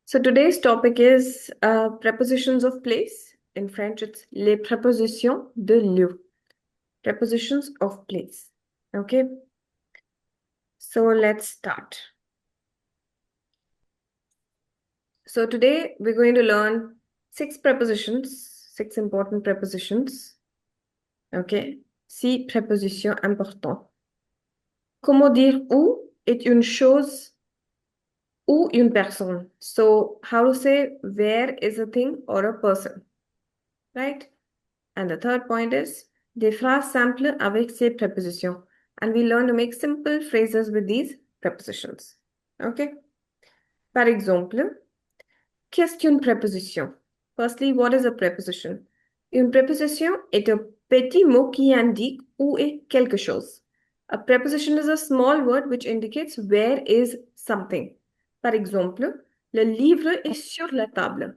So today's topic is prepositions of place. In French, it's les prépositions de lieu. Prepositions of place. Okay. So let's start. So today we're going to learn 6 prepositions, 6 important prepositions. Okay. 6 prépositions importantes. Comment dire où est une chose ou une personne. So how to say where is a thing or a person. Right? And the third point is des phrases simples avec ces prépositions. And we learn to make simple phrases with these prepositions. Okay? Par exemple, qu'est-ce qu'une préposition? Firstly, what is a preposition? Une préposition est un petit mot qui indique où est quelque chose. A preposition is a small word which indicates where is something. Par exemple, le livre est sur la table.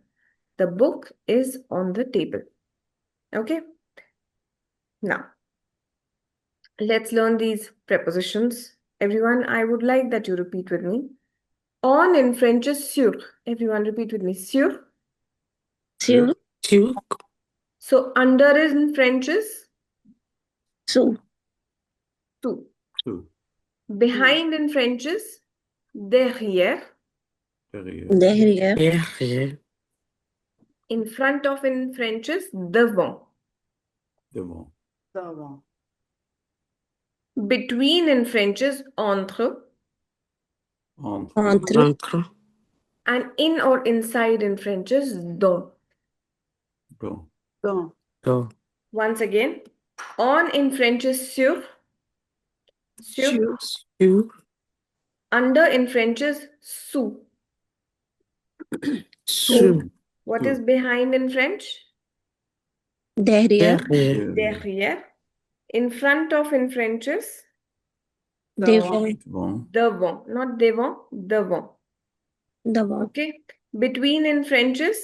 The book is on the table. Okay? Now, let's learn these prepositions. Everyone, I would like that you repeat with me. On in French is sur. Everyone repeat with me. Sur. Sur, Sur, So under is in French is sous, sous. sous, Behind in French is derrière. derrière, derrière, derrière, In front of in French is devant. devant, Between in French is entre. entre, entre, And in or inside in French is dans. dans, dans, Once again, on in French is sur. Sur. sur, Under in French is sous. sous, What sous. is behind in French? derrière, derrière, Derrière. In front of in French is devant, devant, devant. Not devant, devant. devant, Okay. Between in French is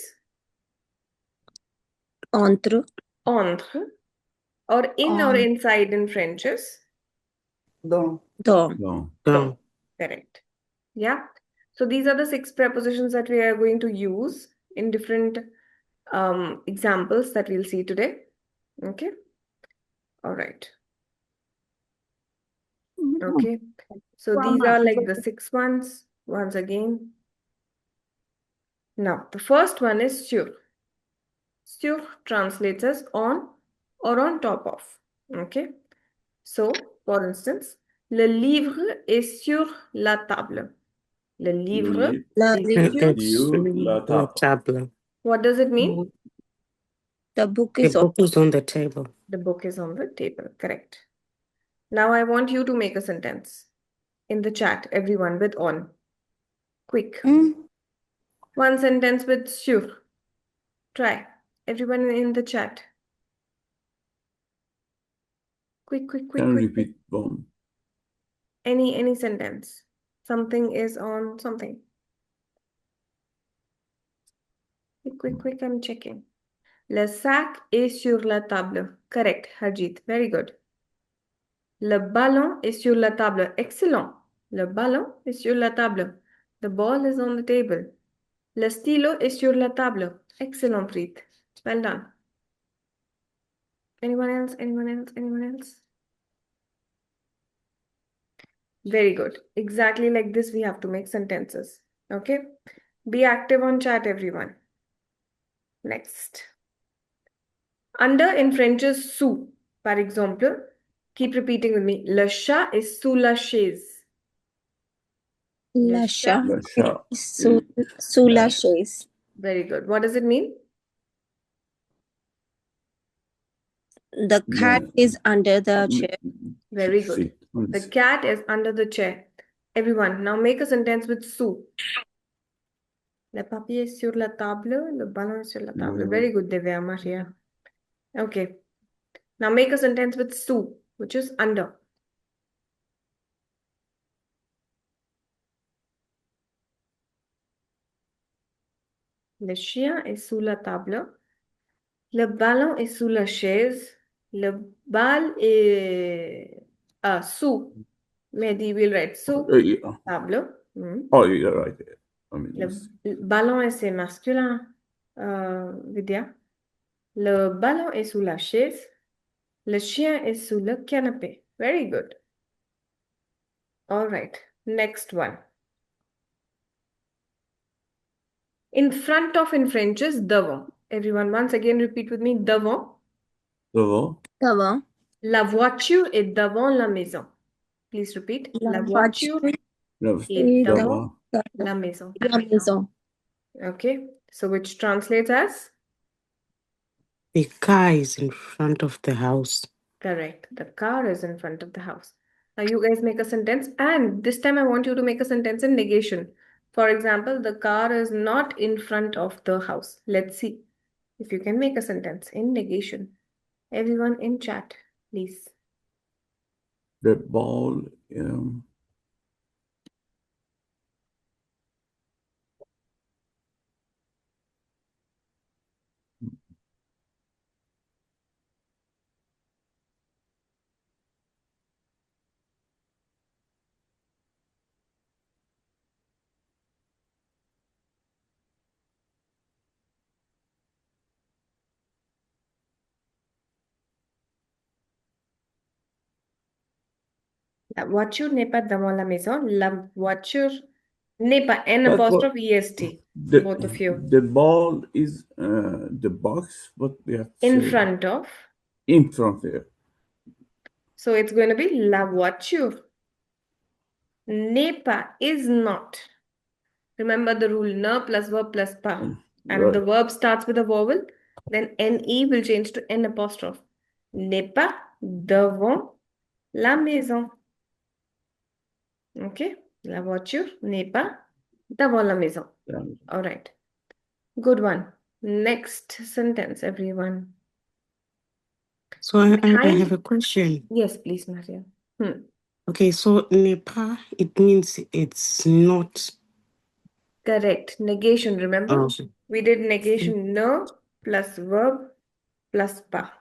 entre, entre. Or in or inside in French is dans, dans, dans. Correct. Yeah. So these are the 6 prepositions that we are going to use in different examples that we'll see today. Okay. All right. Okay. So these are like the 6 ones once again. Now, the first one is sur. Sur translates as on or on top of. Okay. So, for instance, le livre est sur la table. Le livre la, est sur. sur la la table. What does it mean? the book The is book is on the table. The book is on the table. Correct. Now I want you to make a sentence in the chat, everyone, with on. Quick. One sentence with sur. Try. Everyone in the chat. Quick, quick, quick, Can you quick. repeat bon? Any sentence. Something is on something. Quick, quick, I'm checking. Le sac est sur la table. Correct, Harjit. Very good. Le ballon est sur la table. Excellent. Le ballon est sur la table. The ball is on the table. Le stylo est sur la table. Excellent, Preet. Well done. Anyone else? Anyone else? Anyone else? Very good. Exactly like this, we have to make sentences. Okay? Be active on chat, everyone. Next. Under in French is sous. Par exemple, keep repeating with me. Le chat est sous la chaise. la chat Le chat. sous la chaise. Very good. What does it mean? The cat is under the chair. Very good. The cat is under the chair. Everyone, now make a sentence with sous. Le papier est sur la table. Le ballon est sur la table. Very good, Divya, Maria. Okay. Now make a sentence with sous, which is under. Le chien est sous la table. Le ballon est sous la chaise. Le bal est sous. Mehdi will write sous Yeah. table. Oh, you're right. Le ballon est c'est masculin, Vidya. Le ballon est sous la chaise. Le chien est sous le canapé. Very good. All right. Next one. In front of in French is devant. Everyone, once again, repeat with me. Devant. Devant. Devant. La voiture est devant la maison. Please repeat. La voiture est devant la maison. La maison. Okay. So which translates as? The car is in front of the house. Correct. The car is in front of the house. Now you guys make a sentence, and this time I want you to make a sentence in negation. For example, the car is not in front of the house. Let's see if you can make a sentence in negation. Everyone in chat, please. The ball. La voiture n'est pas devant la maison. La voiture n'est pas N But apostrophe EST. Both of you. The ball is the box, but we have to In say front of. in front there. So it's going to be la voiture n'est pas, is not. Remember the rule, ne plus verb plus pas. And if the verb starts with a vowel, then NE will change to N apostrophe. N'est pas devant la maison. Okay? La voiture n'est pas devant la maison. All right. Good one. Next sentence, everyone. So I have a question. Yes, please, Maria. Okay, so n'est pas, it means it's not. Correct. Negation, remember? Oh. We did negation ne plus verb plus pas.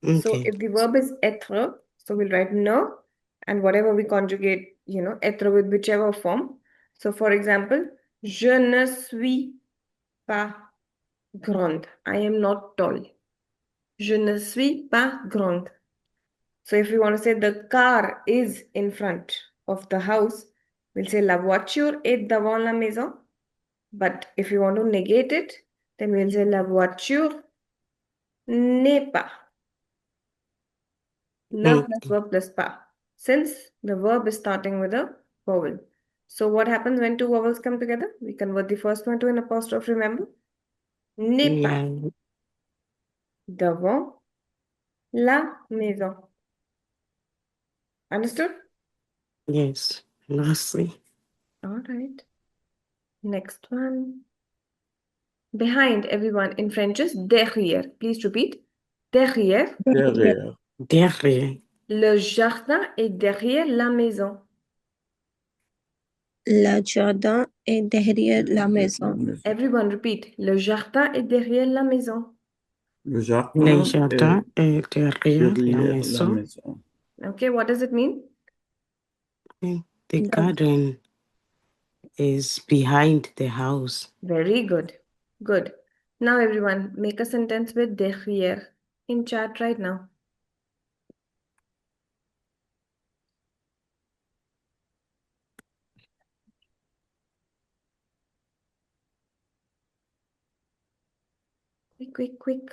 Okay. So if the verb is être, so we'll write ne, and whatever we conjugate, être with whichever form. So for example, je ne suis pas grande. I am not tall. Je ne suis pas grande. So if we want to say the car is in front of the house, we'll say la voiture est devant la maison. But if you want to negate it, then we'll say la voiture n'est pas. Ne plus verb plus pas. Since the verb is starting with a vowel. So what happens when two vowels come together? We convert the first one to an apostrophe, remember? N'est pas. Devant la maison. Understood? Yes. Lastly. All right. Next one. Behind, everyone, in French is derrière. Please repeat. Derrière. Derrière. Derrière. Le jardin est derrière la maison. Le jardin est derrière la maison. Everyone repeat. Le jardin est derrière la maison. Le jardin est derrière la maison. Okay, what does it mean? The garden is behind the house. Very good. Good. Now everyone, make a sentence with derrière in chat right now. Quick, quick, quick.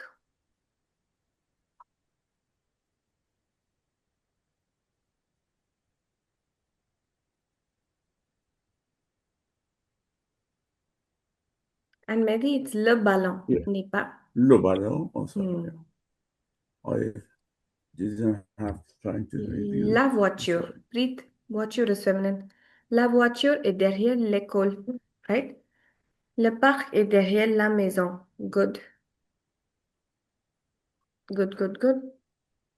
And maybe it's le ballon, n'est pas? Le ballon, oh, sorry. I didn't have time to review. La voiture. Read. Voiture is feminine. La voiture est derrière l'école. Right? Le parc est derrière la maison. Good. Good, good, good.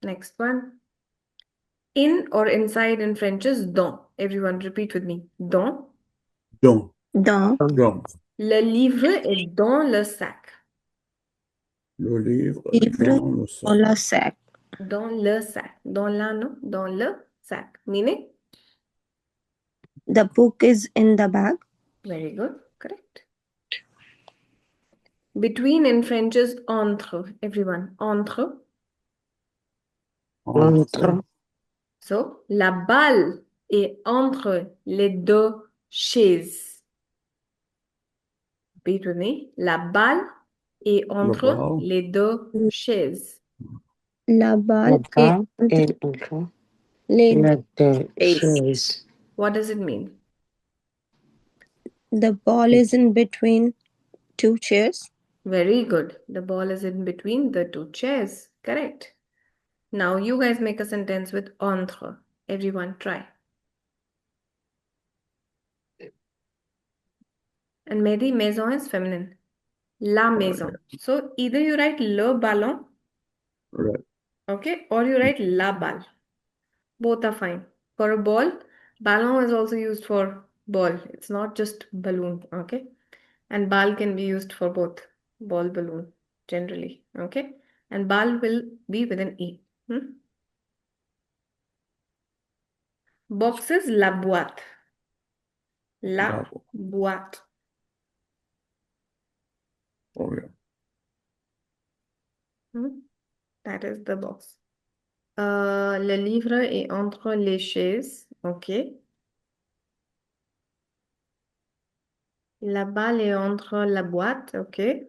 Next one. In or inside in French is dans. Everyone repeat with me. Dans. Dans. Dans. Dans. Le livre est dans le sac. Le livre est dans le sac. Dans le sac. Dans le sac. Dans la, non? Dans le sac. Meaning? The book is in the bag. Very good. Correct. Between in French is entre. Everyone. Entre. Entre. So, la balle est entre les deux chaises. Repeat with me. La balle est entre balle. les deux chaises. La balle est entre les deux chaises. What does it mean? The ball is in between two chairs. Very good. The ball is in between the two chairs. Correct. Now you guys make a sentence with entre. Everyone try. And Mehdi, maison is feminine. La maison. So either you write le ballon, Right. okay, or you write la balle. Both are fine. For a ball, ballon is also used for ball. It's not just balloon, okay? And ball can be used for both ball, balloon, generally, okay? And ball will be with an E. Box is la boîte. La boîte. Oh, yeah. That is the box. Le livre est entre les chaises. OK. La balle est entre la boîte. OK.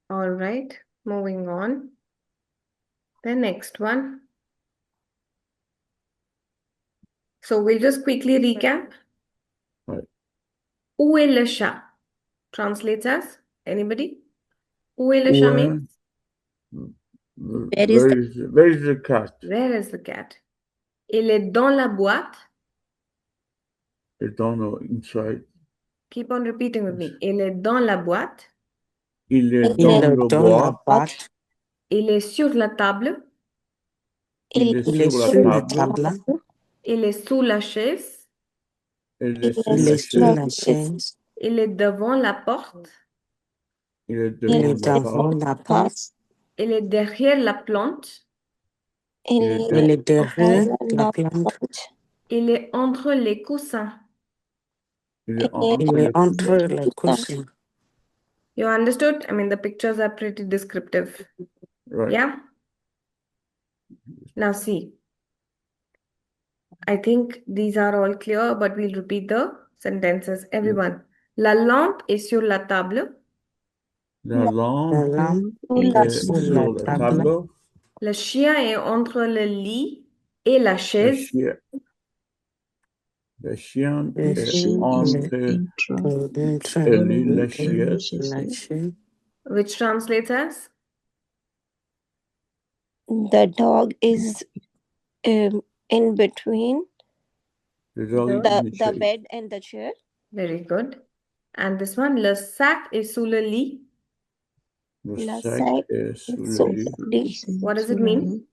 All right. Moving on. The next one. So we'll just quickly recap. Right. Où est le chat? Translates as anybody? Où est le chat means? Where is the cat? Where is the cat? Il est dans la boîte. I don't know, inside. Keep on repeating with me. Il est dans la boîte. Il est dans la boîte. Il est sur la table. Il est sur la table. Il est sous la chaise. Il est sous la chaise. Il est devant la porte. Il est devant la porte. Il est derrière la plante. Il est derrière la plante. Il est entre les coussins. Il est entre les coussins. You understood? I mean, the pictures are pretty descriptive. Right. Yeah? Now see. I think these are all clear, but we'll repeat the sentences. Everyone. La lampe est sur la table. La lampe est sur la table. Le chien est entre le lit et la chaise. Le chien est entre le lit et la chaise. Which translates as? The dog is in between the bed and the chair. Very good. And this one, le sac est sous le lit. Le sac est sous le lit. What does it mean?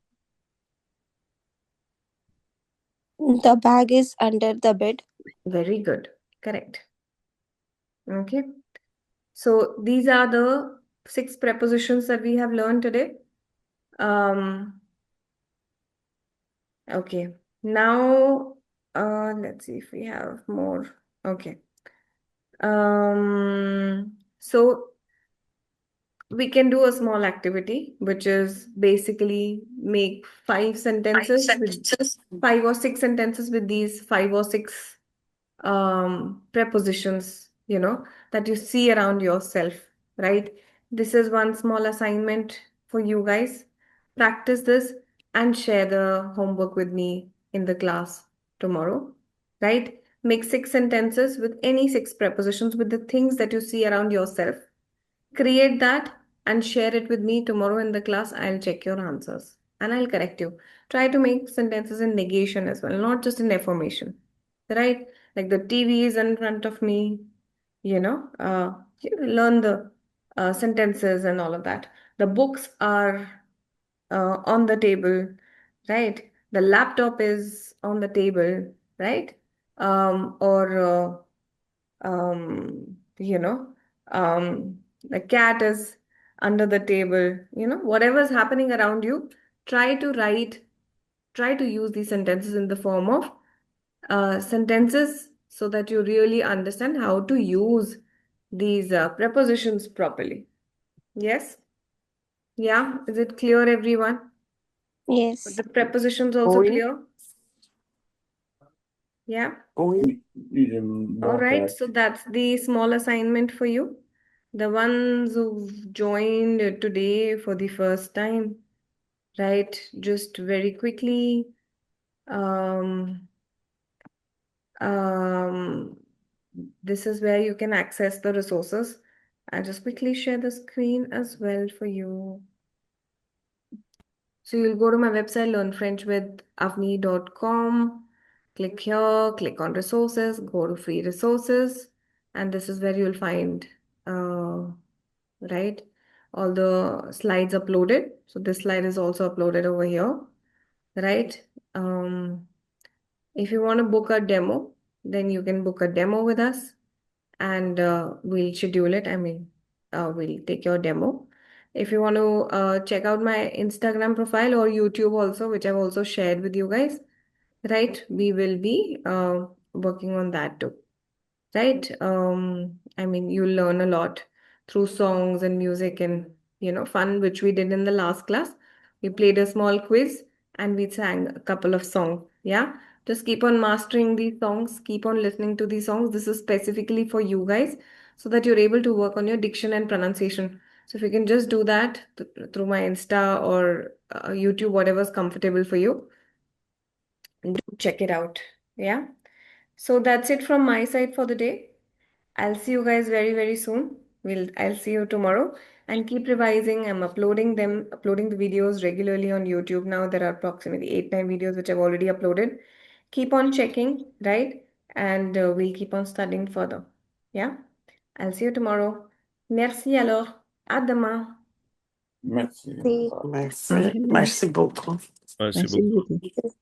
The bag is under the bed. Very good. Correct. Okay. So these are the 6 prepositions that we have learned today. Okay. Now, let's see if we have more. Okay. So we can do a small activity, which is basically make 5 sentences with 5 or 6 sentences with these 5 or 6 prepositions, you know, that you see around yourself, right? This is one small assignment for you guys. Practice this and share the homework with me in the class tomorrow, right? Make 6 sentences with any 6 prepositions with the things that you see around yourself. Create that and share it with me tomorrow in the class. I'll check your answers and I'll correct you. Try to make sentences in negation as well, not just in affirmation, right? Like the TV is in front of me, you know, learn the sentences and all of that. The books are on the table, right? The laptop is on the table, right? You know, the cat is under the table, you know, whatever's happening around you, try to write try to use these sentences in the form of sentences so that you really understand how to use these prepositions properly. Yes? Yeah, is it clear, everyone? Yes. The prepositions also Oui. clear? Yeah. Oui. You can All mark right, that. so that's the small assignment for you. The ones who've joined today for the first time, right? Just very quickly, um, um, this is where you can access the resources. I'll just quickly share the screen as well for you. So you'll go to my website, learnfrenchwithavani.com. Click here, click on resources, go to free resources, and this is where you'll find, right, all the slides uploaded. So this slide is also uploaded over here, right? If you want to book a demo, then you can book a demo with us, and we'll schedule it. We'll take your demo. If you want to check out my Instagram profile or YouTube also, which I've also shared with you guys, right? We will be working on that too, right? You'll learn a lot through songs and music and, fun, which we did in the last class. We played a small quiz and we sang a couple of songs. Yeah. Just keep on mastering these songs, keep on listening to these songs. This is specifically for you guys so that you're able to work on your diction and pronunciation. So if you can just do that through my Insta or YouTube, whatever's comfortable for you, do check it out. Yeah. So that's it from my side for the day. I'll see you guys very, very soon. I'll see you tomorrow and keep revising. I'm uploading the videos regularly on YouTube now. There are approximately 8-9 videos which I've already uploaded. Keep on checking, right? And we'll keep on studying further. Yeah. I'll see you tomorrow. Merci alors. À demain. Merci. See. Merci. Merci beaucoup. Merci beaucoup.